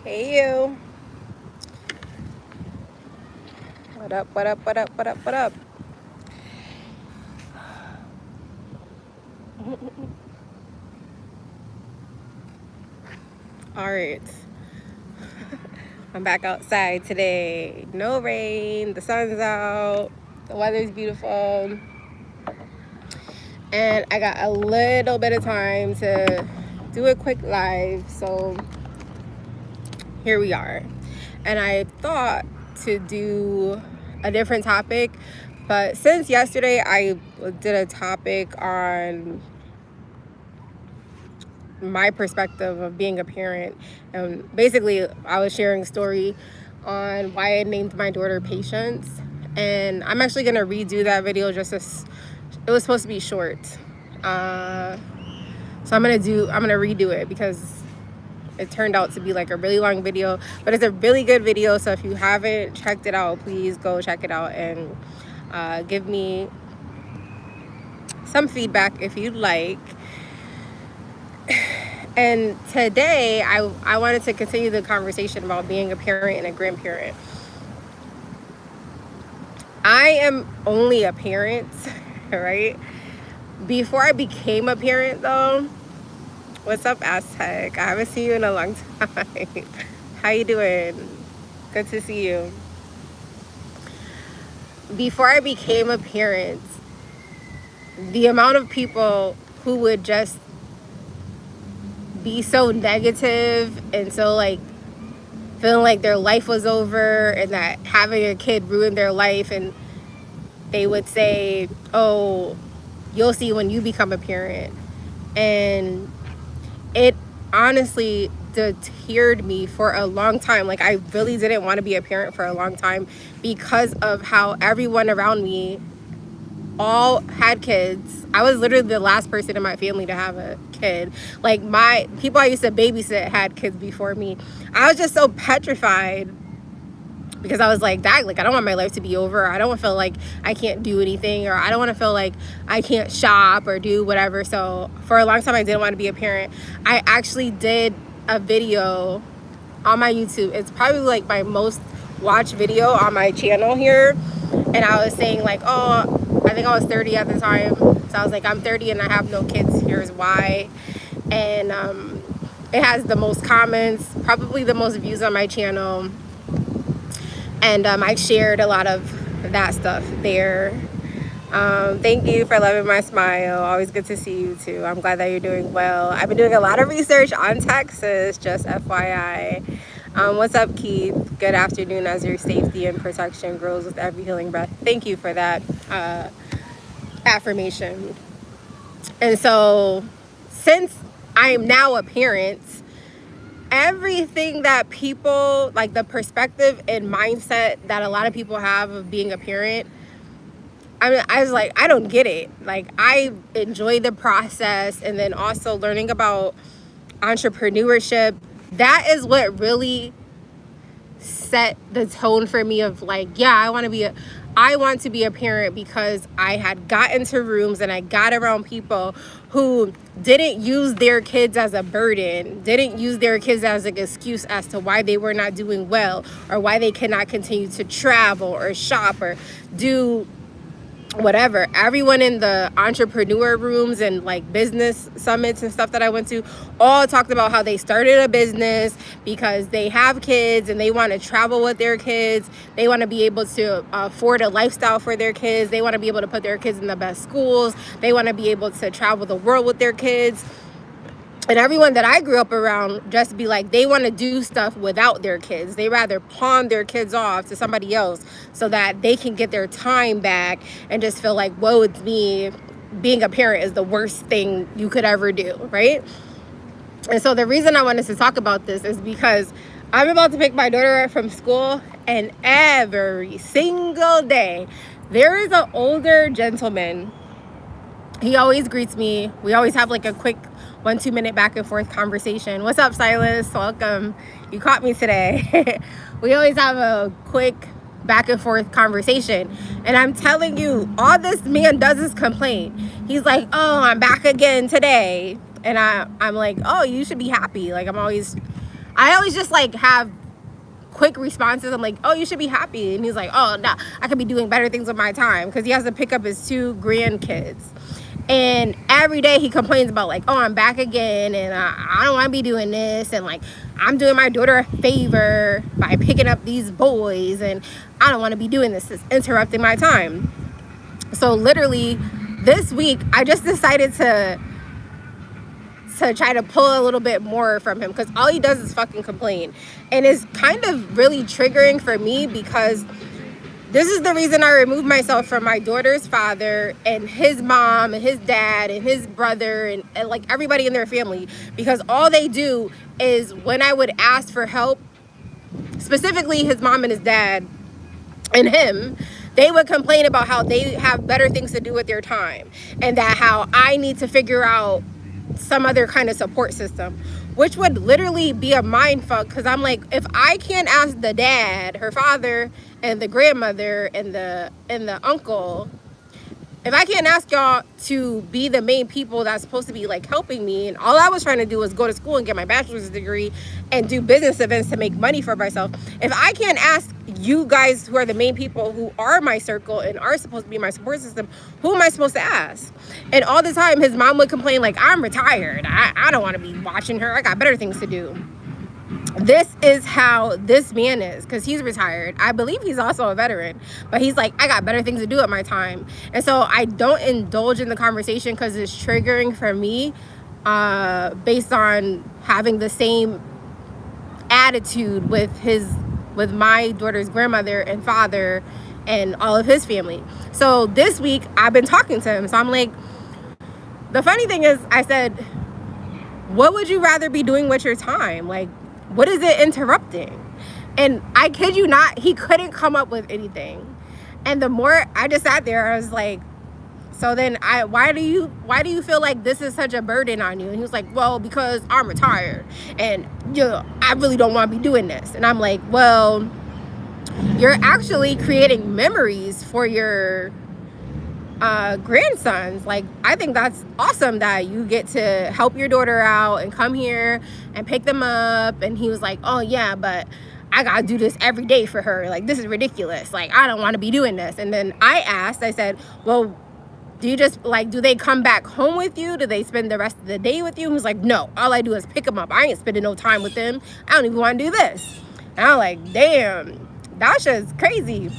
Hey you. What up, what up, what up, what up, what up? Alright. I'm back outside today. No rain, the sun's out, the weather's beautiful. And I got a little bit of time to do a quick live, so here we are. And I thought to do a different topic, but since yesterday I did a topic on my perspective of being a parent, and basically I was sharing a story on why I named my daughter Patience, and I'm actually going to redo that video. Just as it was supposed to be short, so I'm gonna redo it because it turned out to be like a really long video, but it's a really good video. So if you haven't checked it out, please go check it out and give me some feedback if you'd like. And today I wanted to continue the conversation about being a parent and a grandparent. I am only a parent, right? Before I became a parent though, what's up, Aztec? I haven't seen you in a long time. How you doing? Good to see you. Before I became a parent, the amount of people who would just be so negative and so like feeling like their life was over and that having a kid ruined their life, and they would say, oh, you'll see when you become a parent. And it honestly deterred me for a long time. Like, I really didn't want to be a parent for a long time because of how everyone around me all had kids. I was literally the last person in my family to have a kid. Like, my people I used to babysit had kids before me. I was just so petrified because I was like, that, like, I don't want my life to be over. I don't want to feel like I can't do anything, or I don't want to feel like I can't shop or do whatever. So for a long time I didn't want to be a parent. I actually did a video on my YouTube. It's probably like my most watched video on my channel here, and I was saying like, oh, I think I was 30 at the time, so I was like, I'm 30 and I have no kids, here's why. And it has the most comments, probably the most views on my channel, and I shared a lot of that stuff there. Thank you for loving my smile. Always good to see you too. I'm glad that you're doing well. I've been doing a lot of research on Texas, just FYI. What's up, Keith? Good afternoon. As your safety and protection grows with every healing breath. Thank you for that affirmation. And so, since I am now a parent, everything that people, like the perspective and mindset that a lot of people have of being a parent, I was like, I don't get it. Like, I enjoy the process, and then also learning about entrepreneurship. That is what really set the tone for me of like, yeah, I want to be a parent, because I had got into rooms and I got around people who didn't use their kids as a burden, didn't use their kids as an excuse as to why they were not doing well, or why they cannot continue to travel or shop or do whatever. Everyone in the entrepreneur rooms and like business summits and stuff that I went to all talked about how they started a business because they have kids and they want to travel with their kids. They want to be able to afford a lifestyle for their kids. They want to be able to put their kids in the best schools. They want to be able to travel the world with their kids. And everyone that I grew up around just be like, they want to do stuff without their kids. They rather pawn their kids off to somebody else so that they can get their time back and just feel like, whoa, it's me. Being a parent is the worst thing you could ever do, right? And so the reason I wanted to talk about this is because I'm about to pick my daughter up from school, and every single day there is an older gentleman. He always greets me. We always have like a quick 1-2 minute back and forth conversation. What's up, Silas? Welcome. You caught me today. We always have a quick back and forth conversation. And I'm telling you, all this man does is complain. He's like, oh, I'm back again today. And I'm like, oh, you should be happy. Like, I'm always I always just like have quick responses. I'm like, oh, you should be happy. And he's like, oh, no, I could be doing better things with my time, because he has to pick up his 2 grandkids. And every day he complains about like, oh, I'm back again, and I don't want to be doing this, and like I'm doing my daughter a favor by picking up these boys, and I don't want to be doing this. It's interrupting my time. So literally this week I just decided to try to pull a little bit more from him, because all he does is fucking complain. And it's kind of really triggering for me, because this is the reason I removed myself from my daughter's father and his mom and his dad and his brother and like everybody in their family, because all they do is, when I would ask for help, specifically his mom and his dad and him, they would complain about how they have better things to do with their time, and that how I need to figure out some other kind of support system, which would literally be a mind fuck. Because I'm like, if I can't ask the dad, her father, and the grandmother and the uncle, if I can't ask y'all to be the main people that's supposed to be like helping me, and all I was trying to do was go to school and get my bachelor's degree and do business events to make money for myself, if I can't ask you guys who are the main people, who are my circle and are supposed to be my support system, who am I supposed to ask? And all the time his mom would complain like, I'm retired, I don't want to be watching her, I got better things to do. This is how this man is, because he's retired. I believe he's also a veteran, but he's like, I got better things to do at my time. And so I don't indulge in the conversation because it's triggering for me, based on having the same attitude with my daughter's grandmother and father and all of his family. So this week I've been talking to him. So I'm like, the funny thing is, I said, what would you rather be doing with your time? Like, what is it interrupting? And I kid you not, he couldn't come up with anything. And the more I just sat there, I was like, so then why do you feel like this is such a burden on you? And he was like, well, because I'm retired and I really don't want to be doing this. And I'm like, well, you're actually creating memories for your grandsons. Like, I think that's awesome that you get to help your daughter out and come here and pick them up. And he was like, oh yeah, but I gotta do this every day for her. Like, this is ridiculous. Like, I don't want to be doing this. And then I said, well, do they come back home with you? Do they spend the rest of the day with you? And he was like, no, all I do is pick them up. I ain't spending no time with them. I don't even want to do this. And I'm like, damn, that's just crazy.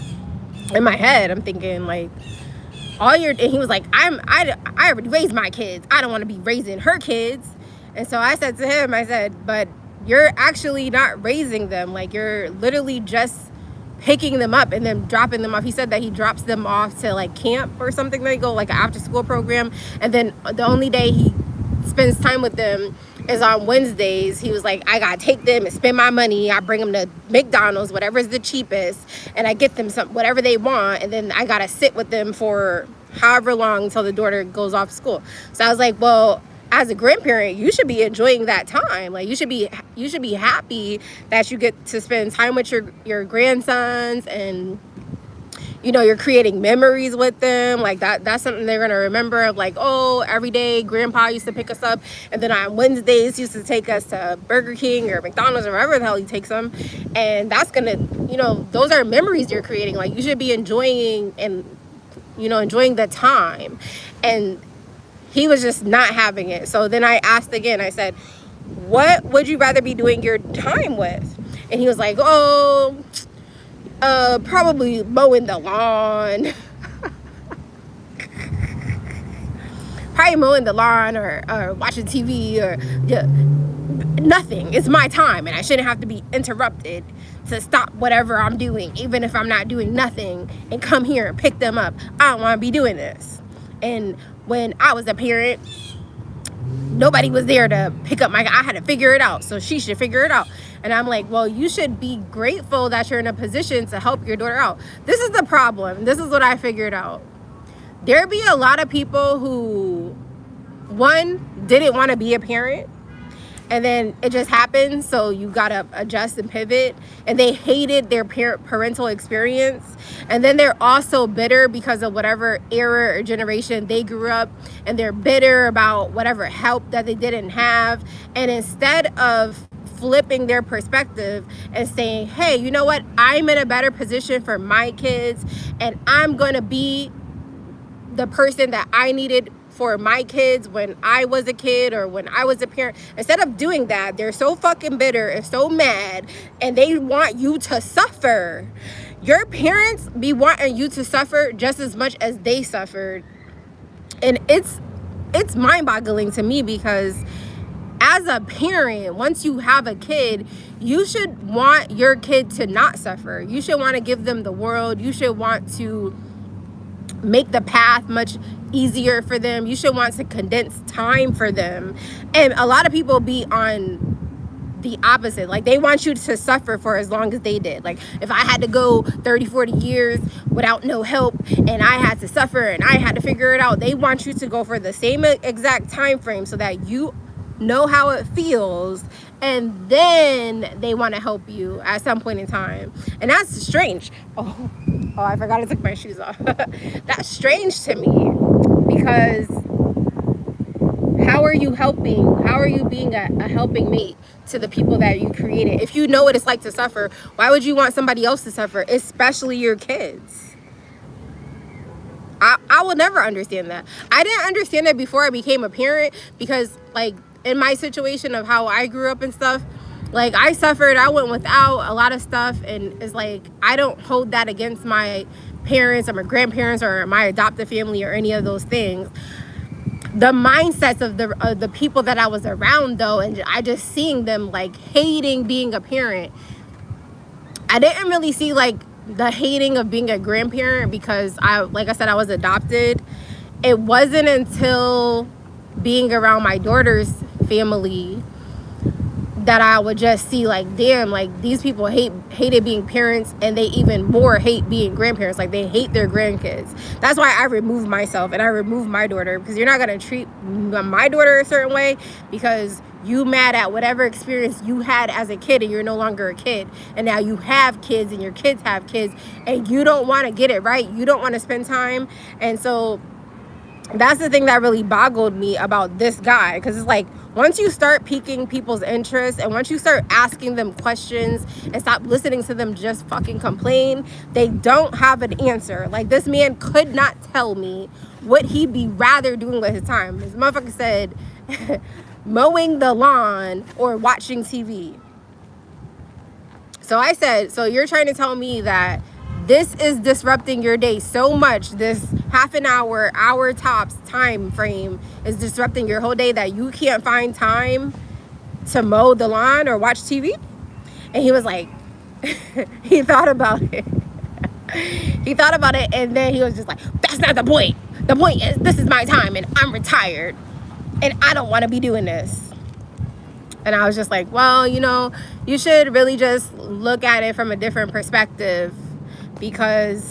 In my head, I'm thinking like, and he was like, I already raised my kids. I don't want to be raising her kids. And so I said to him, I said, but you're actually not raising them. Like, you're literally just picking them up and then dropping them off. He said that he drops them off to like camp or something. They go like an after school program. And then the only day he spends time with them is on Wednesdays. He was like, I gotta take them and spend my money. I bring them to McDonald's, whatever's the cheapest, and I get them whatever they want, and then I gotta sit with them for however long until the daughter goes off school. So I was like, well, as a grandparent, you should be enjoying that time. Like, you should be happy that you get to spend time with your grandsons, and you're creating memories with them. Like, that's something they're gonna remember, of like, oh, every day grandpa used to pick us up, and then on Wednesdays he used to take us to Burger King or McDonald's or wherever the hell he takes them. And that's gonna, those are memories you're creating. Like, you should be enjoying the time. And he was just not having it. So then I asked again, I said, what would you rather be doing your time with? And he was like, oh, probably mowing the lawn. Probably mowing the lawn or watching TV or nothing. It's my time and I shouldn't have to be interrupted to stop whatever I'm doing, even if I'm not doing nothing, and come here and pick them up. I don't want to be doing this. And when I was a parent, nobody was there to pick up I had to figure it out, so she should figure it out. And I'm like, well, you should be grateful that you're in a position to help your daughter out. This is the problem. This is what I figured out. There be a lot of people who, one, didn't want to be a parent, and then it just happened, so you gotta adjust and pivot, and they hated their parental experience, and then they're also bitter because of whatever era or generation they grew up, and they're bitter about whatever help that they didn't have. And instead of flipping their perspective and saying, hey, you know what? I'm in a better position for my kids, and I'm going to be the person that I needed for my kids when I was a kid or when I was a parent. Instead of doing that, they're so fucking bitter and so mad, and they want you to suffer. Your parents be wanting you to suffer just as much as they suffered. And it's mind-boggling to me, because as a parent, once you have a kid, you should want your kid to not suffer. You should want to give them the world. You should want to make the path much easier for them. You should want to condense time for them. And a lot of people be on the opposite. Like, they want you to suffer for as long as they did. Like, if I had to go 30, 40 years without no help, and I had to suffer and I had to figure it out, they want you to go for the same exact time frame so that you know how it feels, and then they want to help you at some point in time. And that's strange. Oh, I forgot I took my shoes off. That's strange to me, because how are you helping? How are you being a helping mate to the people that you created? If you know what it's like to suffer, why would you want somebody else to suffer, especially your kids? I will never understand that. I didn't understand it before I became a parent, because, like, in my situation of how I grew up and stuff, like, I suffered, I went without a lot of stuff, and it's like, I don't hold that against my parents or my grandparents or my adopted family or any of those things. The mindsets of the people that I was around, though, and I just seeing them, like, hating being a parent. I didn't really see, like, the hating of being a grandparent, because like I said, I was adopted. It wasn't until being around my daughter's family that I would just see, like, damn, like, these people hated being parents, and they even more hate being grandparents. Like, they hate their grandkids. That's why I removed myself and I removed my daughter, because you're not going to treat my daughter a certain way because you mad at whatever experience you had as a kid, and you're no longer a kid, and now you have kids and your kids have kids, and you don't want to get it right. You don't want to spend time. And so that's the thing that really boggled me about this guy, because it's like, once you start piquing people's interest, and once you start asking them questions and stop listening to them just fucking complain, they don't have an answer. Like, this man could not tell me what he'd be rather doing with his time. This motherfucker said mowing the lawn or watching TV. So I said, so you're trying to tell me that this is disrupting your day so much, this half an hour tops time frame is disrupting your whole day, that you can't find time to mow the lawn or watch TV? And he was like, he thought about it. He thought about it, and then he was just like, that's not the point. The point is, this is my time, and I'm retired, and I don't want to be doing this. And I was just like, well, you know, you should really just look at it from a different perspective, because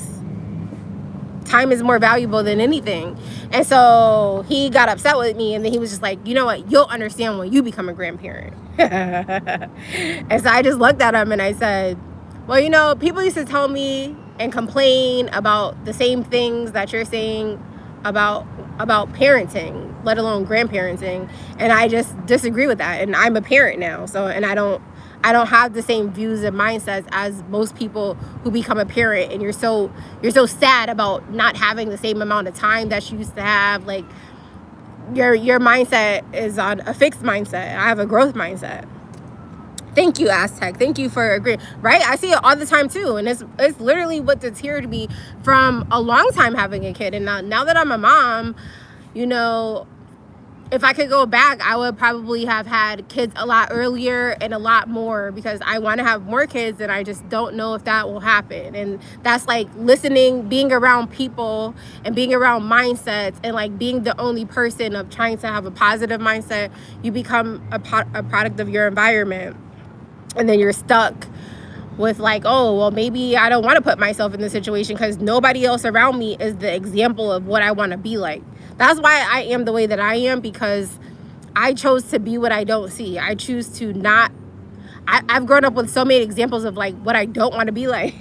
time is more valuable than anything. And so he got upset with me, and then he was just like, you know what, you'll understand when you become a grandparent. And so I just looked at him and I said, well, you know, people used to tell me and complain about the same things that you're saying about parenting, let alone grandparenting, and I just disagree with that. And I'm a parent now, so, and I don't have the same views and mindsets as most people who become a parent, and you're so sad about not having the same amount of time that you used to have. Like, your mindset is on a fixed mindset. I have a growth mindset. Thank you, Aztec. Thank you for agreeing. Right? I see it all the time too, and it's literally what deterred me from a long time having a kid. And now that I'm a mom, you know, if I could go back, I would probably have had kids a lot earlier and a lot more, because I want to have more kids, and I just don't know if that will happen. And that's like listening, being around people and being around mindsets, and like being the only person of trying to have a positive mindset. You become a product of your environment, and then you're stuck with like, oh, well, maybe I don't want to put myself in this situation because nobody else around me is the example of what I want to be like. That's why I am the way that I am, because I chose to be what I don't see. I choose to not. I've grown up with so many examples of like what I don't want to be like.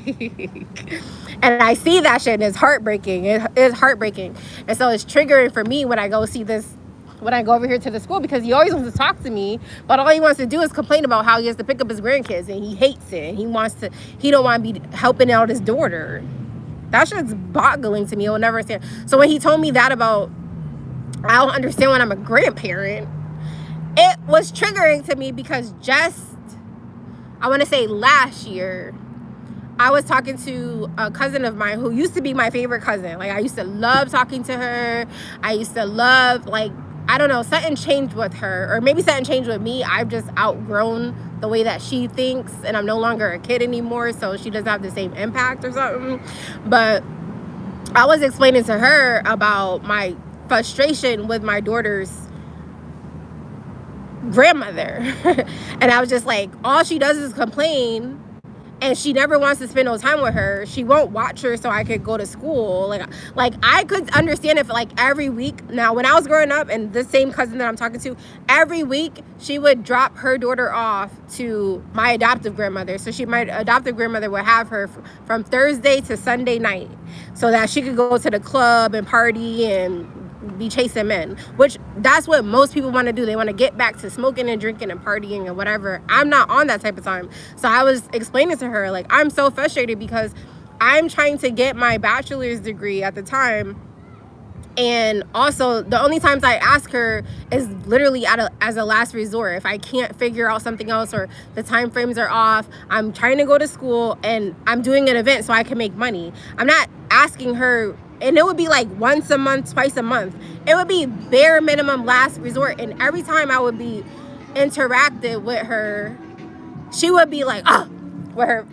And I see that shit, and it's heartbreaking. It is heartbreaking. And so it's triggering for me when I go see this when I go over here to the school, because he always wants to talk to me, but all he wants to do is complain about how he has to pick up his grandkids and he hates it and he don't want to be helping out his daughter. That shit's boggling to me. I'll never understand. So when he told me that about, I don't understand when I'm a grandparent, it was triggering to me, because just, I want to say last year, I was talking to a cousin of mine who used to be my favorite cousin. Like, I used to love talking to her. I used to love, like, I don't know, something changed with her, or maybe something changed with me. I've just outgrown the way that she thinks, and I'm no longer a kid anymore, so she doesn't have the same impact or something. But I was explaining to her about my frustration with my daughter's grandmother. And I was just like, all she does is complain, and she never wants to spend no time with her. She won't watch her so I could go to school. Like I could understand if, like, every week, now when I was growing up, and the same cousin that I'm talking to, every week she would drop her daughter off to my adoptive grandmother. So my adoptive grandmother would have her from Thursday to Sunday night, so that she could go to the club and party and be chasing men, which that's what most people want to do. They want to get back to smoking and drinking and partying and whatever. I'm not on that type of time. So I was explaining to her, like, I'm so frustrated because I'm trying to get my bachelor's degree at the time, and also the only times I ask her is literally as a last resort. If I can't figure out something else, or the time frames are off, I'm trying to go to school and I'm doing an event so I can make money. I'm not asking her, and it would be like once a month, twice a month. It would be bare minimum last resort. And every time I would be interactive with her, she would be like, oh, with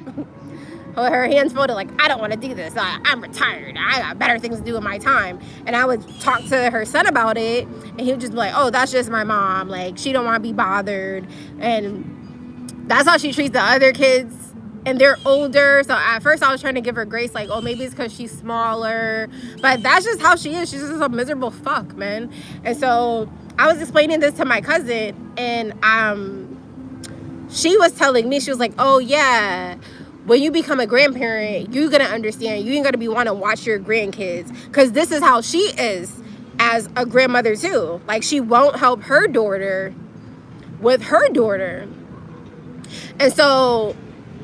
her hands folded, like, I don't want to do this. I'm retired. I got better things to do with my time. And I would talk to her son about it, and he would just be like, oh, that's just my mom. Like, she don't want to be bothered. And that's how she treats the other kids. And they're older. So at first I was trying to give her grace, like, oh, maybe it's because she's smaller. But that's just how she is. She's just a miserable fuck, man. And so I was explaining this to my cousin, and she was telling me, she was like, oh, yeah, when you become a grandparent, you're going to understand. You ain't going to be wanting to watch your grandkids, because this is how she is as a grandmother too. Like, she won't help her daughter with her daughter. And so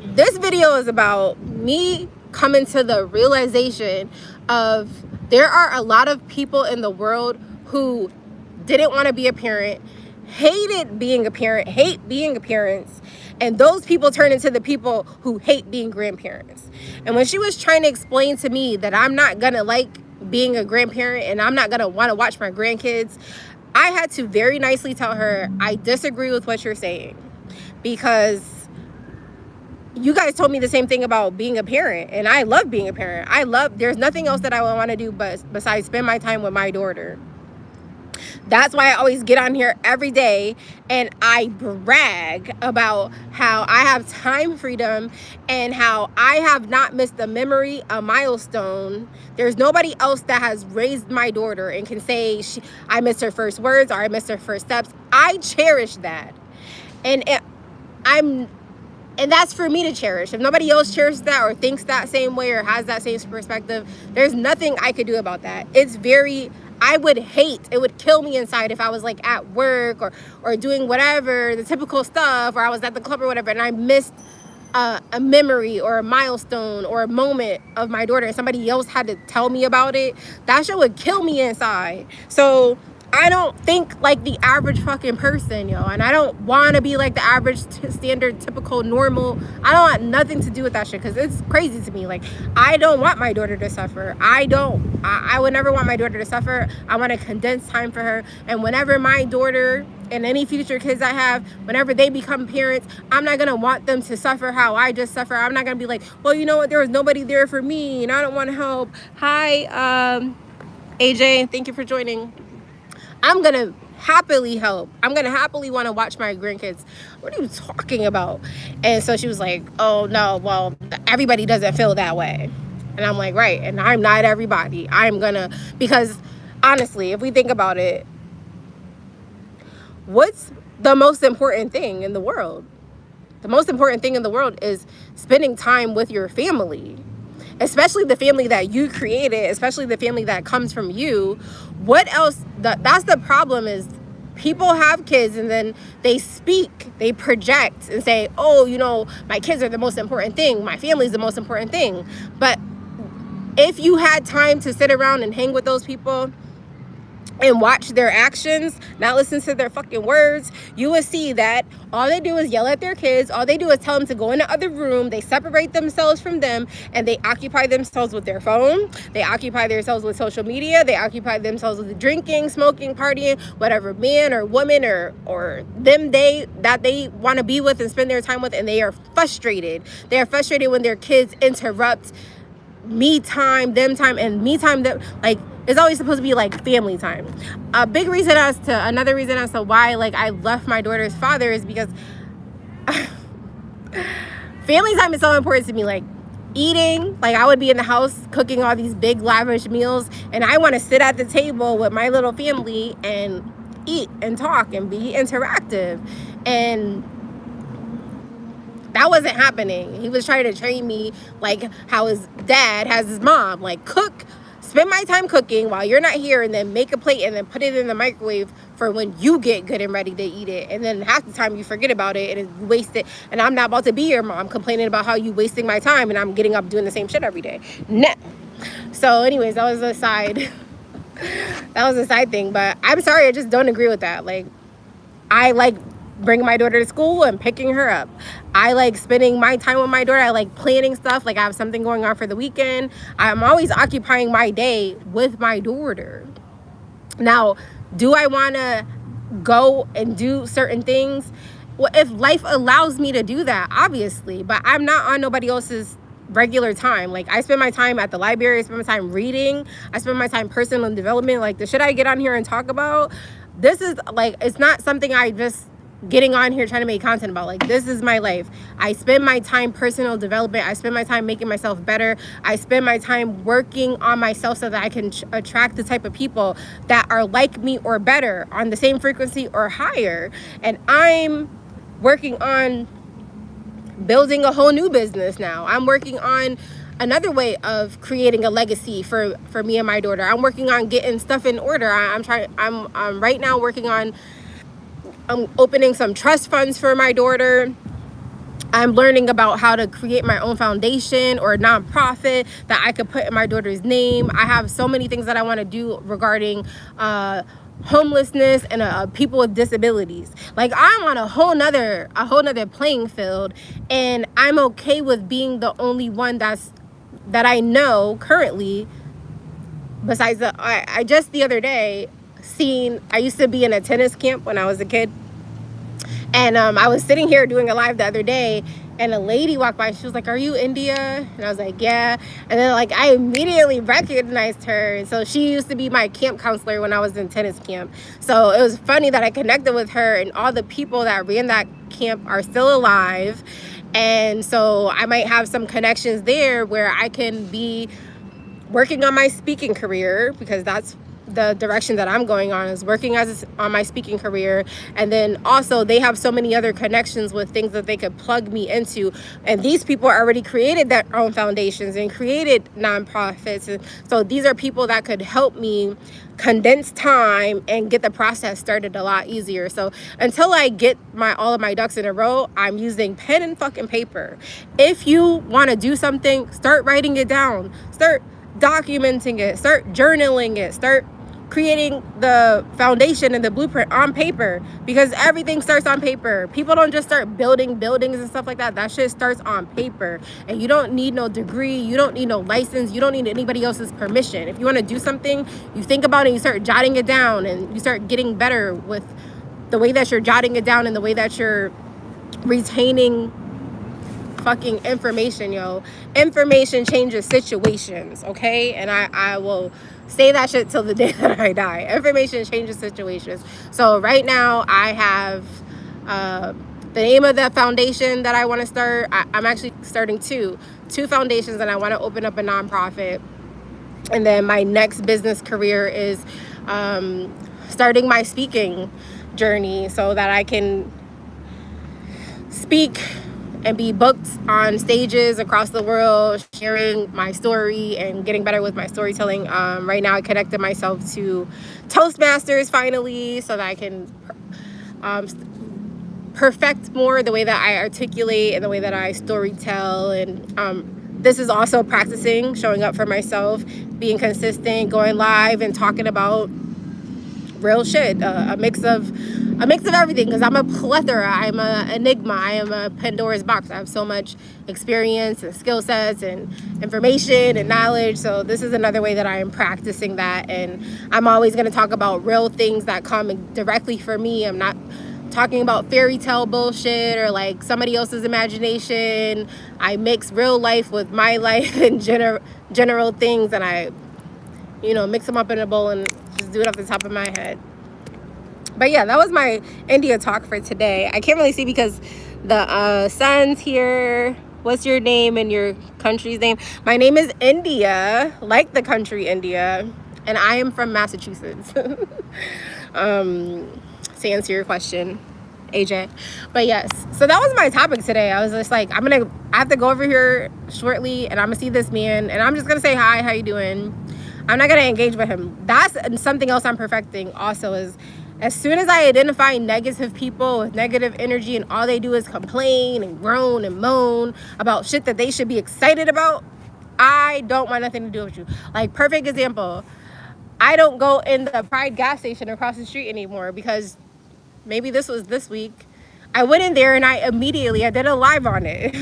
this video is about me coming to the realization of there are a lot of people in the world who didn't want to be a parent, hated being a parent, hate being a parent, and those people turn into the people who hate being grandparents. And when she was trying to explain to me that I'm not gonna like being a grandparent and I'm not gonna want to watch my grandkids, I had to very nicely tell her, I disagree with what you're saying, because you guys told me the same thing about being a parent, and I love being a parent. There's nothing else that I would want to do besides spend my time with my daughter. That's why I always get on here every day and I brag about how I have time freedom and how I have not missed a memory, a milestone. There's nobody else that has raised my daughter and can say I missed her first words or I missed her first steps. I cherish that. And that's for me to cherish. If nobody else cherishes that or thinks that same way or has that same perspective, there's nothing I could do about that. I would hate, it would kill me inside if I was like at work or doing whatever, the typical stuff, or I was at the club or whatever, and I missed a memory or a milestone or a moment of my daughter and somebody else had to tell me about it. That shit would kill me inside. So I don't think like the average fucking person, yo. And I don't want to be like the average, standard, typical, normal. I don't want nothing to do with that shit, because it's crazy to me. Like, I don't want my daughter to suffer. I would never want my daughter to suffer. I want to condense time for her. And whenever my daughter and any future kids I have, whenever they become parents, I'm not going to want them to suffer how I just suffer. I'm not going to be like, well, you know what? There was nobody there for me and I don't want to help. Hi, AJ. Thank you for joining. I'm going to happily help. I'm going to happily want to watch my grandkids. What are you talking about? And so she was like, oh, no, well, everybody doesn't feel that way. And I'm like, right. And I'm not everybody. Because honestly, if we think about it, what's the most important thing in the world? The most important thing in the world is spending time with your family. Especially the family that you created, especially the family that comes from you. What else? That's the problem, is people have kids and then they speak, they project and say, oh, you know, my kids are the most important thing, my family is the most important thing. But if you had time to sit around and hang with those people and watch their actions, not listen to their fucking words, you will see that all they do is yell at their kids. All they do is tell them to go in the other room. They separate themselves from them, and they occupy themselves with their phone. They occupy themselves with social media. They occupy themselves with drinking, smoking, partying, whatever man or woman or them that they want to be with and spend their time with, and they are frustrated. They are frustrated when their kids interrupt me time, them time, and me time, them, like, it's always supposed to be like family time. Another reason as to why like I left my daughter's father is because family time is so important to me. Like eating, like I would be in the house cooking all these big lavish meals, and I want to sit at the table with my little family and eat and talk and be interactive, and that wasn't happening. He was trying to train me like how his dad has his mom, like cook, spend my time cooking while you're not here, and then make a plate and then put it in the microwave for when you get good and ready to eat it. And then half the time you forget about it and you waste it. And I'm not about to be your mom complaining about how you wasting my time and I'm getting up doing the same shit every day. No. So anyways, that was a side thing. But I'm sorry, I just don't agree with that. Like, I like bringing my daughter to school and picking her up. I like spending my time with my daughter. I like planning stuff. Like I have something going on for the weekend. I'm always occupying my day with my daughter. Now, do I want to go and do certain things? Well, if life allows me to do that, obviously, but I'm not on nobody else's regular time. Like I spend my time at the library, I spend my time reading, I spend my time personal development. Like the shit I get on here and talk about, this is like, it's not something I just getting on here trying to make content about. Like this is my life. I spend my time personal development. I spend my time making myself better. I spend my time working on myself so that I can attract the type of people that are like me or better, on the same frequency or higher. And I'm working on building a whole new business now. I'm working on another way of creating a legacy for me and my daughter. I'm working on getting stuff in order. I'm right now working on opening some trust funds for my daughter. I'm learning about how to create my own foundation or a nonprofit that I could put in my daughter's name. I have so many things that I want to do regarding homelessness and people with disabilities. Like I'm on a whole nother playing field, and I'm okay with being the only one that I know currently. Besides I just the other day I used to be in a tennis camp when I was a kid, and I was sitting here doing a live the other day, and a lady walked by. She was like, "Are you India?" And I was like, "Yeah." And then like I immediately recognized her. And so she used to be my camp counselor when I was in tennis camp. So it was funny that I connected with her, and all the people that ran that camp are still alive. And so I might have some connections there where I can be working on my speaking career, because that's the direction that I'm going on, is working on my speaking career. And then also they have so many other connections with things that they could plug me into, and these people already created their own foundations and created nonprofits, and so these are people that could help me condense time and get the process started a lot easier. So until I get all of my ducks in a row, I'm using pen and fucking paper. If you want to do something, start writing it down, start documenting it, start journaling it, start creating the foundation and the blueprint on paper, because everything starts on paper. People don't just start building buildings and stuff like that. That shit starts on paper, and you don't need no degree, you don't need no license, you don't need anybody else's permission. If you want to do something, you think about it, you start jotting it down, and you start getting better with the way that you're jotting it down and the way that you're retaining fucking information. Information changes situations, okay? And I will say that shit till the day that I die. Information changes situations. So right now I have the name of the foundation that I want to start. I'm actually starting two foundations, and I want to open up a nonprofit. And then my next business career is starting my speaking journey, so that I can speak and be booked on stages across the world, sharing my story and getting better with my storytelling. Right now, I connected myself to Toastmasters finally, so that I can perfect more the way that I articulate and the way that I storytell. And this is also practicing showing up for myself, being consistent, going live and talking about real shit, a mix of everything, because I'm a plethora, I'm a enigma, I am a Pandora's box. I have so much experience and skill sets and information and knowledge. So this is another way that I am practicing that. And I'm always going to talk about real things that come directly for me. I'm not talking about fairy tale bullshit or like somebody else's imagination. I mix real life with my life and general things, and I mix them up in a bowl and just do it off the top of my head. But yeah, that was my India talk for today. I can't really see because the sun's here. What's your name and your country's name? My name is India, like the country India, and I am from Massachusetts. To answer your question, AJ. But yes, so that was my topic today. I was just like, I have to go over here shortly, and I'm gonna see this man, and I'm just gonna say hi, how you doing? I'm not gonna engage with him. That's something else I'm perfecting also, is as soon as I identify negative people with negative energy and all they do is complain and groan and moan about shit that they should be excited about, I don't want nothing to do with you. Like, perfect example, I don't go in the Pride gas station across the street anymore because maybe this was this week. I went in there and I did a live on it.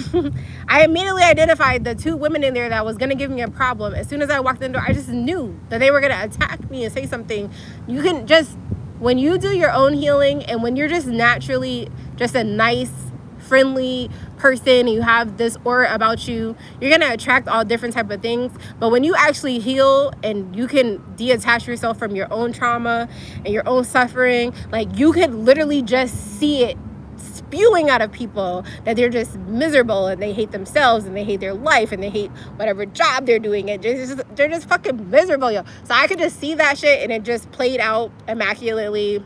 I immediately identified the two women in there that was going to give me a problem. As soon as I walked in the door, I just knew that they were going to attack me and say something. You can just, when you do your own healing and when you're just naturally just a nice, friendly person and you have this aura about you, you're going to attract all different type of things. But when you actually heal and you can detach yourself from your own trauma and your own suffering, like, you could literally just see it spewing out of people that they're just miserable and they hate themselves and they hate their life and they hate whatever job they're doing, and they're just fucking miserable, yo. So I could just see that shit and it just played out immaculately.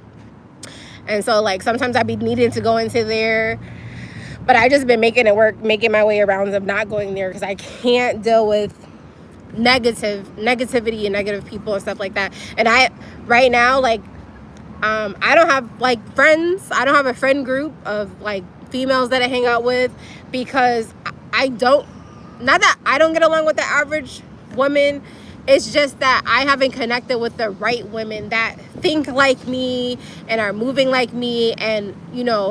And so, like, sometimes I'd be needing to go into there, but I just been making it work, making my way around of not going there because I can't deal with negativity and negative people and stuff like that. And right now, like, I don't have like friends. I don't have a friend group of like females that I hang out with because not that I don't get along with the average woman. It's just that I haven't connected with the right women that think like me and are moving like me and,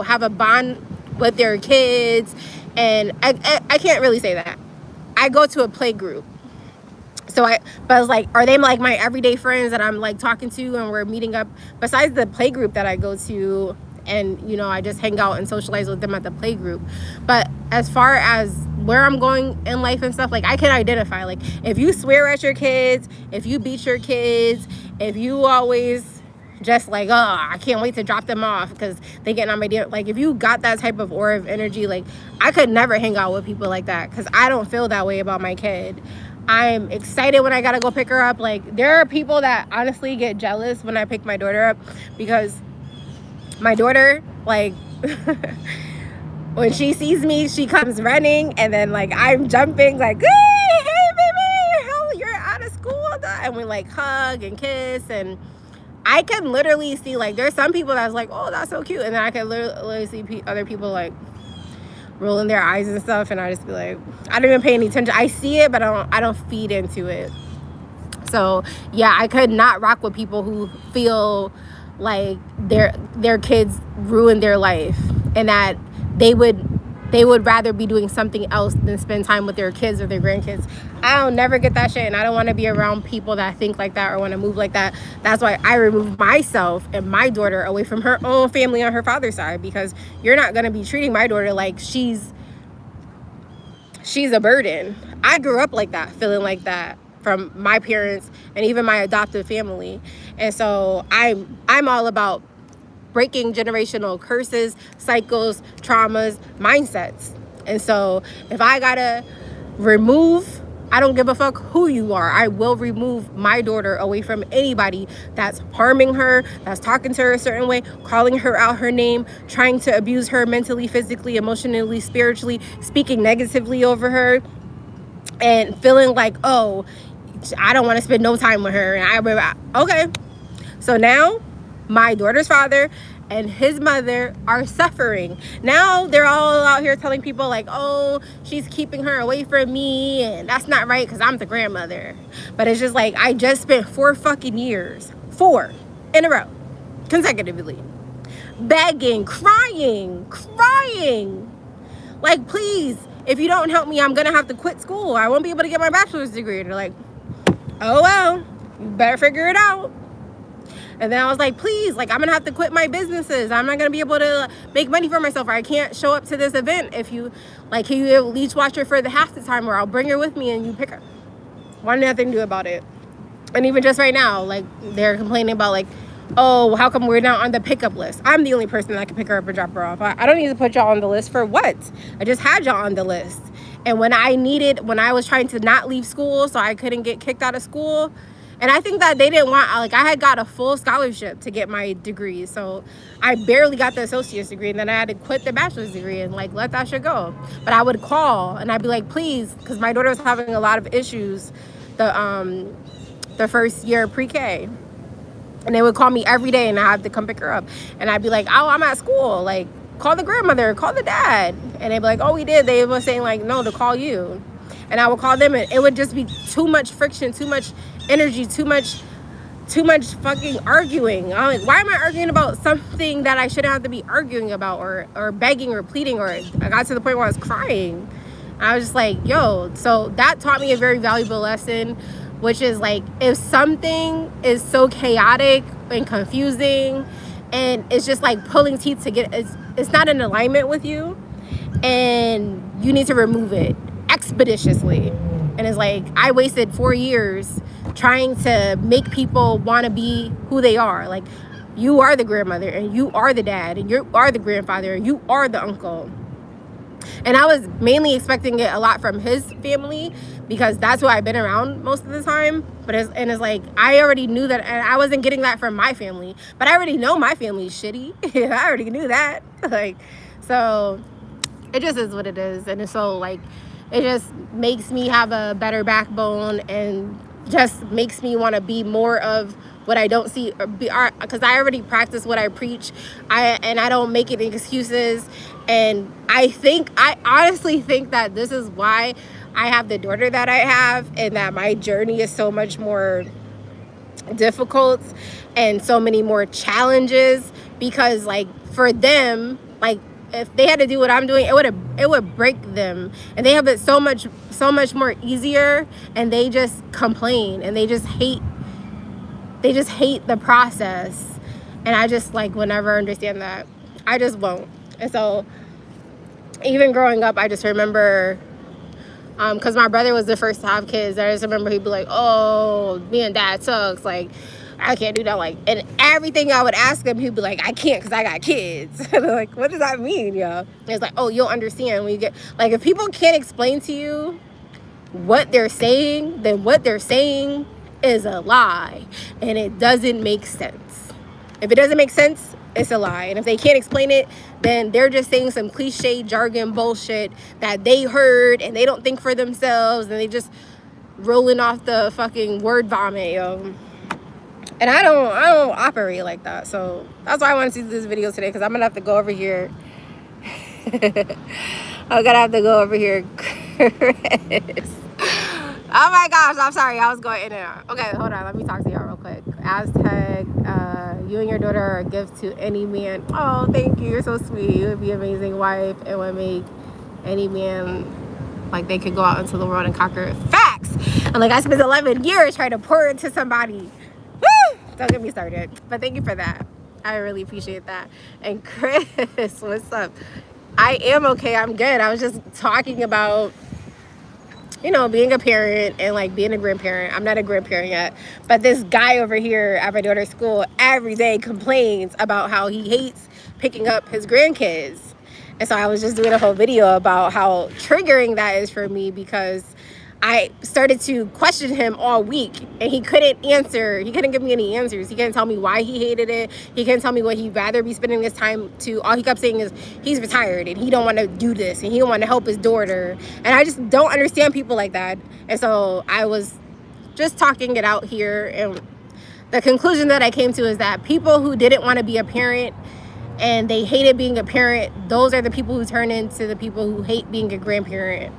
have a bond with their kids. And I can't really say that. I go to a play group. But I was like, are they like my everyday friends that I'm like talking to and we're meeting up besides the play group that I go to, and I just hang out and socialize with them at the play group. But as far as where I'm going in life and stuff, like, I can identify, like, if you swear at your kids, if you beat your kids, if you always just like, oh, I can't wait to drop them off because they get on my deal. Like, if you got that type of aura of energy, like, I could never hang out with people like that because I don't feel that way about my kid. I'm excited when I gotta go pick her up. Like, there are people that honestly get jealous when I pick my daughter up because my daughter, like, when she sees me, she comes running, and then, like, I'm jumping, like, hey baby, you're out of school, and we like hug and kiss, and I can literally see, like, there's some people that's like, oh, that's so cute, and then I can literally see other people like rolling their eyes and stuff, and I just be like, I don't even pay any attention. I see it, but I don't feed into it. So yeah, I could not rock with people who feel like their kids ruin their life and that they would rather be doing something else than spend time with their kids or their grandkids. I'll never get that shit, and I don't want to be around people that think like that or want to move like that. That's why I remove myself and my daughter away from her own family on her father's side, because you're not going to be treating my daughter like she's a burden. I grew up like that, feeling like that from my parents and even my adoptive family. And so I'm all about breaking generational curses, cycles, traumas, mindsets. And so if I gotta remove I don't give a fuck who you are. I will remove my daughter away from anybody that's harming her, that's talking to her a certain way, calling her out her name, trying to abuse her mentally, physically, emotionally, spiritually, speaking negatively over her, and feeling like, oh, I don't want to spend no time with her. And okay. So now my daughter's father and his mother are suffering. Now they're all out here telling people like, oh, she's keeping her away from me, and that's not right because I'm the grandmother. But it's just like, I just spent 4 fucking years, 4 in a row, consecutively, begging, crying. Like, please, if you don't help me, I'm gonna have to quit school. I won't be able to get my bachelor's degree. And they're like, oh well, you better figure it out. And then I was like, please, like, I'm gonna have to quit my businesses. I'm not gonna be able to make money for myself, or I can't show up to this event. If you, like, can you at least watch her for the half the time, or I'll bring her with me and you pick her. Want nothing to do about it. And even just right now, like, they're complaining about, like, oh, how come we're not on the pickup list? I'm the only person that can pick her up and drop her off. I don't need to put y'all on the list for what? I just had y'all on the list. And when I was trying to not leave school so I couldn't get kicked out of school, and I think that they didn't want, like, I had got a full scholarship to get my degree. So I barely got the associate's degree. And then I had to quit the bachelor's degree and, like, let that shit go. But I would call and I'd be like, please, because my daughter was having a lot of issues the first year of pre-K. And they would call me every day and I had to come pick her up. And I'd be like, oh, I'm at school. Like, call the grandmother, call the dad. And they'd be like, oh, we did. They were saying, like, no, to call you. And I would call them, and it would just be too much friction, too much energy, too much fucking arguing. I'm like, why am I arguing about something that I shouldn't have to be arguing about, or begging or pleading? Or I got to the point where I was crying. I was just like, yo. So that taught me a very valuable lesson, which is like, if something is so chaotic and confusing and it's just like pulling teeth to get, it's not in alignment with you, and you need to remove it expeditiously. And it's like, I wasted 4 years trying to make people want to be who they are. Like, you are the grandmother, and you are the dad, and you are the grandfather, and you are the uncle. And I was mainly expecting it a lot from his family, because that's who I've been around most of the time. But it's like, I already knew that, and I wasn't getting that from my family. But I already know my family's shitty. I already knew that. Like, so it just is what it is. And it's so, like, it just makes me have a better backbone, and just makes me want to be more of what I don't see, because I already practice what I preach, and I don't make any excuses. And I honestly think that this is why I have the daughter that I have, and that my journey is so much more difficult and so many more challenges, because, like, for them, like, if they had to do what I'm doing, it would break them. And they have it so much more easier, and they just complain, and they just hate the process. And I just, like, will never understand that. I just won't. And so even growing up, I just remember, because my brother was the first to have kids, I just remember he'd be like, oh, me and dad sucks, like, I can't do that. Like, and everything I would ask him, he'd be like, I can't because I got kids. And I'm like, what does that mean, yo? And it's like, oh, you'll understand when you get, like, if people can't explain to you what they're saying, then what they're saying is a lie, and it doesn't make sense. If it doesn't make sense, it's a lie. And if they can't explain it, then they're just saying some cliche jargon bullshit that they heard, and they don't think for themselves, and they just rolling off the fucking word vomit, yo. And I don't operate like that. So that's why I wanted to do this video today, because I'm gonna have to go over here. I'm gonna have to go over here, Chris. Oh my gosh, I'm sorry, I was going in and out. Okay, hold on, let me talk to y'all real quick. Aztec, you and your daughter are a gift to any man. Oh, thank you, you're so sweet. You would be an amazing wife, and would make any man, like, they could go out into the world and conquer it. Facts! And, like, I spent 11 years trying to pour into somebody. Woo! Don't get me started. But thank you for that. I really appreciate that. And Chris, what's up? I am okay, I'm good. I was just talking about, you know, being a parent and, like, being a grandparent. I'm not a grandparent yet, but this guy over here at my daughter's school every day complains about how he hates picking up his grandkids. And so I was just doing a whole video about how triggering that is for me, because I started to question him all week, and he couldn't answer. He couldn't give me any answers. He couldn't tell me why he hated it. He couldn't tell me what he'd rather be spending his time to. All he kept saying is he's retired and he don't want to do this and he don't want to help his daughter. And I just don't understand people like that. And so I was just talking it out here, and the conclusion that I came to is that people who didn't want to be a parent and they hated being a parent, those are the people who turn into the people who hate being a grandparent.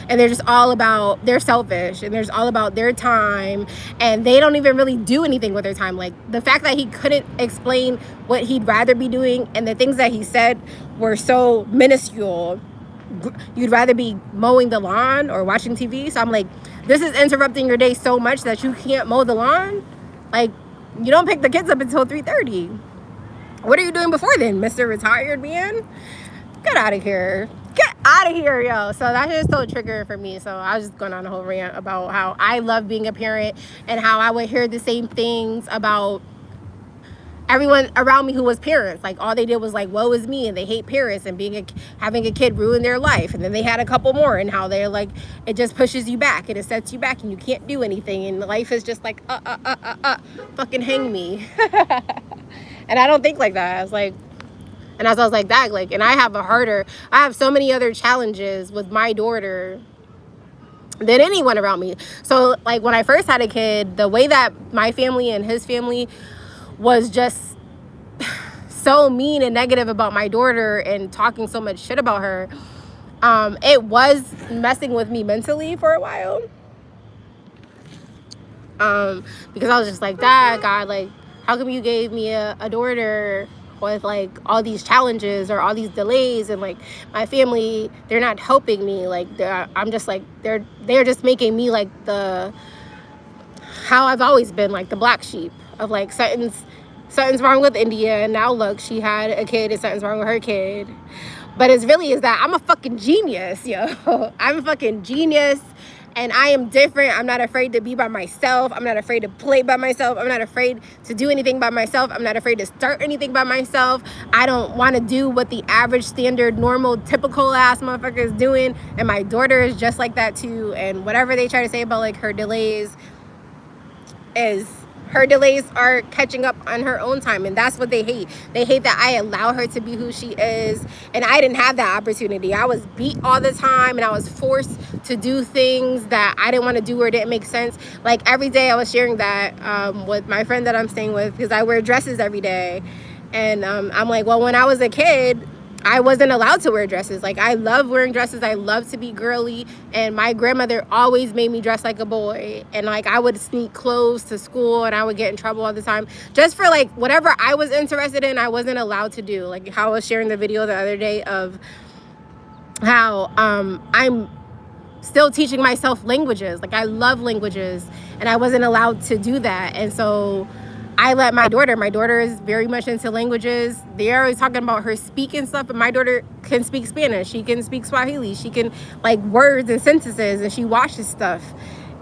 And they're just all about, they're selfish, and there's all about their time, and they don't even really do anything with their time. Like the fact that he couldn't explain what he'd rather be doing, and the things that he said were so minuscule. You'd rather be mowing the lawn or watching TV. So I'm like, this is interrupting your day so much that you can't mow the lawn. Like, you don't pick the kids up until 3:30. What are you doing before then, Mr. Retired Man? Get out of here. Get out of here, yo. So that's just so triggering for me. So I was just going on a whole rant about how I love being a parent and how I would hear the same things about everyone around me who was parents. Like all they did was like, woe is me, and they hate parents, and having a kid ruin their life. And then they had a couple more, and how they're like, it just pushes you back and it sets you back and you can't do anything, and life is just like fucking hang me. And I don't think like that. I was like, and as I was like that, like, and I have so many other challenges with my daughter than anyone around me. So like when I first had a kid, the way that my family and his family was just so mean and negative about my daughter and talking so much shit about her, it was messing with me mentally for a while. Because I was just like, Dad, God, like, how come you gave me a daughter with like all these challenges or all these delays, and like my family, they're not helping me. Like I'm just like, they're just making me like how I've always been, like the black sheep of like something's wrong with India, and now look, she had a kid and something's wrong with her kid. But it's really is that I'm a fucking genius, yo. I'm a fucking genius, and I am different. I'm not afraid to be by myself. I'm not afraid to play by myself. I'm not afraid to do anything by myself. I'm not afraid to start anything by myself. I don't want to do what the average, standard, normal, typical ass motherfucker is doing. And my daughter is just like that too. And whatever they try to say about like her delays are catching up on her own time, and that's what they hate. They hate that I allow her to be who she is, and I didn't have that opportunity. I was beat all the time, and I was forced to do things that I didn't want to do or didn't make sense. Like every day I was sharing that with my friend that I'm staying with, because I wear dresses every day, and I'm like, well, when I was a kid, I wasn't allowed to wear dresses. Like I love wearing dresses. I love to be girly, and my grandmother always made me dress like a boy, and like I would sneak clothes to school, and I would get in trouble all the time just for like whatever I was interested in. I wasn't allowed to do. Like how I was sharing the video the other day of how I'm still teaching myself languages. Like I love languages, and I wasn't allowed to do that. And so I let my daughter is very much into languages. They're always talking about her speaking stuff, but my daughter can speak Spanish. She can speak Swahili. She can like words and sentences, and she watches stuff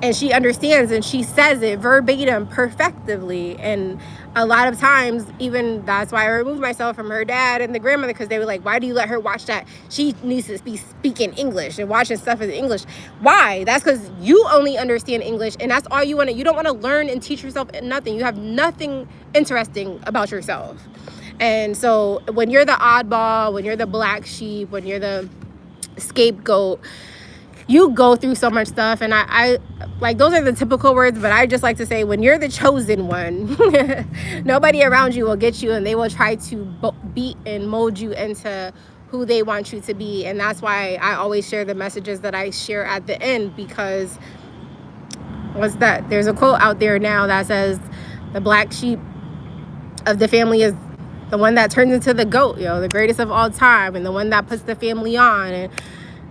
and she understands and she says it verbatim perfectly. And a lot of times, even that's why I removed myself from her dad and the grandmother, because they were like, why do you let her watch that? She needs to be speaking English and watching stuff in English. Why? That's because you only understand English, and that's all you want to. You don't want to learn and teach yourself nothing. You have nothing interesting about yourself. And so when you're the oddball, when you're the black sheep, when you're the scapegoat, you go through so much stuff. And I like, those are the typical words, but I just like to say, when you're the chosen one, nobody around you will get you, and they will try to beat and mold you into who they want you to be. And that's why I always share the messages that I share at the end, because there's a quote out there now that says the black sheep of the family is the one that turns into the goat, the greatest of all time, and the one that puts the family on.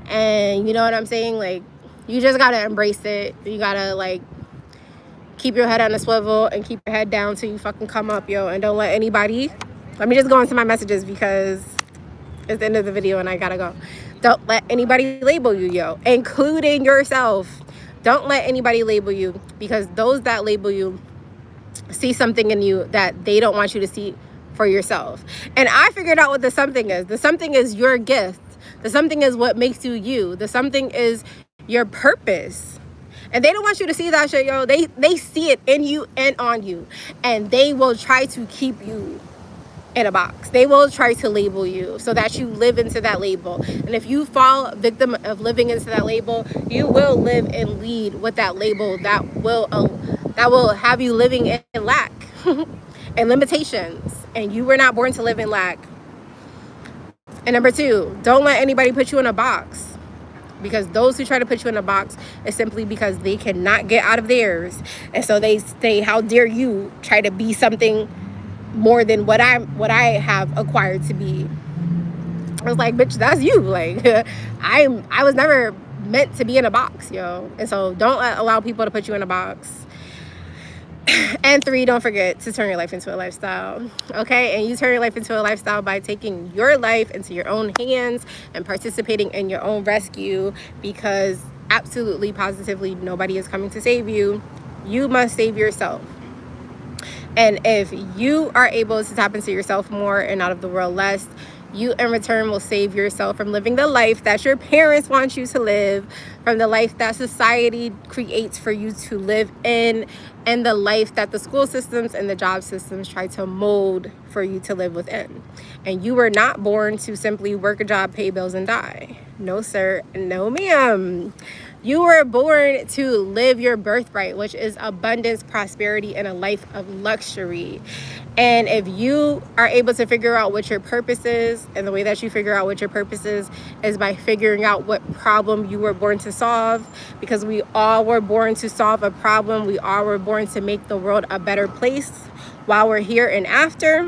And you know what I'm saying? Like, you just gotta embrace it. You gotta like keep your head on a swivel and keep your head down till you fucking come up, and don't let anybody. Let me just go into my messages, because it's the end of the video and I gotta go. Don't let anybody label you, including yourself. Don't let anybody label you, because those that label you see something in you that they don't want you to see for yourself. And I figured out what the something is. The something is your gift. The something is what makes you you. The something is your purpose. And they don't want you to see that shit, yo. They see it in you and on you. And they will try to keep you in a box. They will try to label you so that you live into that label. And if you fall victim of living into that label, you will live and lead with that label that will have you living in lack and limitations. And you were not born to live in lack. And number two, don't let anybody put you in a box. Because those who try to put you in a box is simply because they cannot get out of theirs. And so they say, how dare you try to be something more than what I have acquired to be. I was like, bitch, that's you. Like, I was never meant to be in a box, yo. And so don't allow people to put you in a box. And three, don't forget to turn your life into a lifestyle. Okay? And you turn your life into a lifestyle by taking your life into your own hands and participating in your own rescue, because absolutely, positively, nobody is coming to save you. You must save yourself. And if you are able to tap into yourself more and out of the world less, you in return will save yourself from living the life that your parents want you to live, from the life that society creates for you to live in, and the life that the school systems and the job systems try to mold for you to live within. And you were not born to simply work a job, pay bills, and die. No, sir. No, ma'am. You were born to live your birthright, which is abundance, prosperity, and a life of luxury. And if you are able to figure out what your purpose is, and the way that you figure out what your purpose is by figuring out what problem you were born to solve, because we all were born to solve a problem. We all were born to make the world a better place while we're here and after.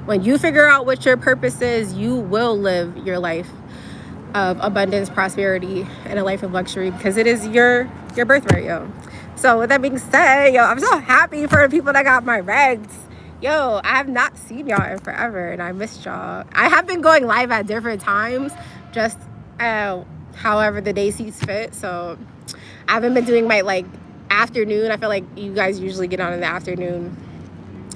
When you figure out what your purpose is, you will live your life of abundance, prosperity, and a life of luxury, because it is your birthright, yo. So with that being said, yo, I'm so happy for the people that got my regs. Yo, I have not seen y'all in forever, and I missed y'all. I have been going live at different times, just however the day sees fit. So I haven't been doing my like afternoon. I feel like you guys usually get on in the afternoon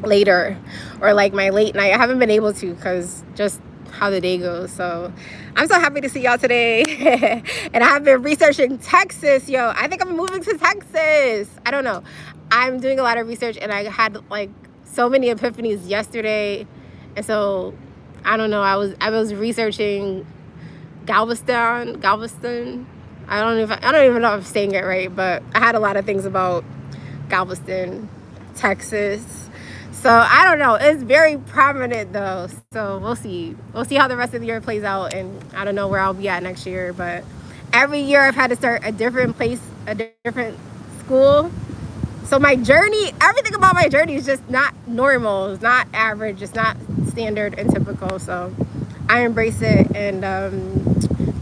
later, or like my late night. I haven't been able to because just how the day goes. So I'm so happy to see y'all today. And I have been researching Texas, yo. I think I'm moving to Texas. I don't know. I'm doing a lot of research, and I had like so many epiphanies yesterday. And so I don't know. I was researching Galveston. I don't even know if I'm saying it right, but I had a lot of things about Galveston, Texas. So I don't know. It's very prominent though. So we'll see. We'll see how the rest of the year plays out, and I don't know where I'll be at next year. But every year I've had to start a different place, a different school. So my journey, everything about my journey is just not normal. It's not average. It's not standard and typical. So I embrace it, and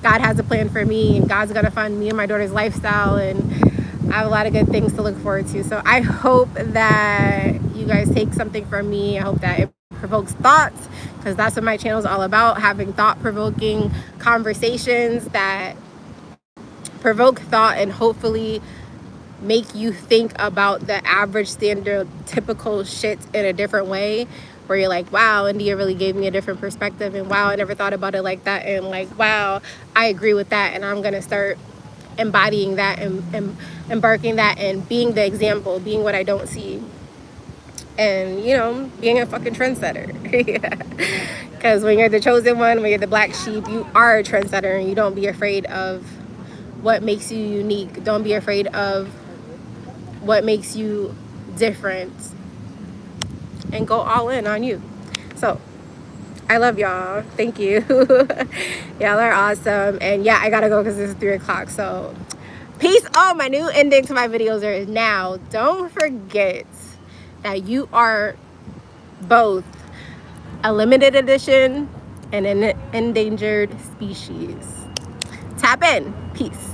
God has a plan for me, and God's gonna fund me and my daughter's lifestyle, and I have a lot of good things to look forward to. So I hope that you guys take something from me. I hope that it provokes thoughts, because that's what my channel is all about, having thought-provoking conversations that provoke thought and hopefully make you think about the average, standard, typical shit in a different way, where you're like, wow, India really gave me a different perspective, and wow, I never thought about it like that, and like, wow, I agree with that, and I'm gonna start embodying that and embarking that and being the example, being what I don't see, and being a fucking trendsetter. Because when you're the chosen one, when you're the black sheep, you are a trendsetter, and you don't be afraid of what makes you unique. Don't be afraid of what makes you different, and go all in on you. So I love y'all. Thank you. Y'all are awesome. And yeah, I gotta go because it's 3 o'clock. So peace. Oh, my new ending to my videos are now. Don't forget that you are both a limited edition and an endangered species. Tap in. Peace.